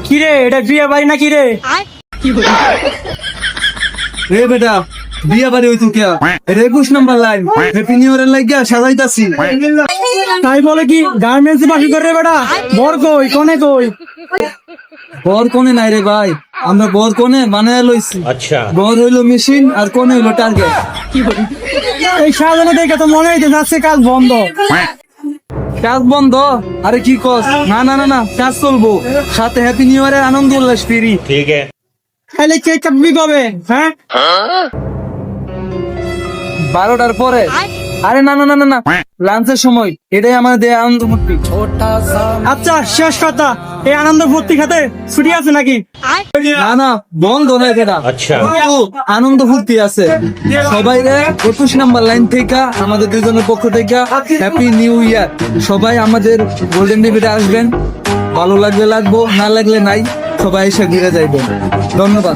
কিরে এটা বিয়ে বাড়ি না কিরে? রে বেটা বিয়া বাড়ি হইতো কে? এটা 21 নাম্বার লাইন, হ্যাপি নিউ ইয়ারের লাগিয়া সাজাইতাছি। তাই বলে কি গার্মেন্টস বাসি করে রে বেটা? বর কই কোনে কই? বর কোনে নাই রে ভাই, আমরা বর কোনে বানায় লইছি। अच्छा বর হইলো মেশিন আর কোনে হইলো টার্গেট। এই সাজানো দেখে তো মনে হইতে যাচ্ছে কাজ বন্ধ। কাজ বন্ধ? আরে কি কস? না না না না, কাজ চলবো, সাথে হ্যাপি নিউ ইয়ারের আনন্দ উল্লাস ফ্রি। ठीक है তাহলে কেক কাটবি কবে? হ্যাঁ 12টার পরে? আরে না না না না না, লাঞ্চের সময়, এটাই আমার দেয়া আনন্দ মুক্তি। আচ্ছা শেষ কথা, এই আনন্দ ফুর্তি খাতে ছুটি আছে নাকি? না না, বন্ধ নয় এটা। अच्छा আনন্দ ফুর্তি আছে। সবাই রে 21 নাম্বার লাইন থেকে আমাদের দুজনের পক্ষ থেকে হ্যাপি নিউ ইয়ার। সবাই আমাদের গোল্ডেন ডিভিডে আসবেন, ভালো লাগলে লাগবো, না লাগলে নাই, সবাই এসে ঘিরে যাইবেন। ধন্যবাদ।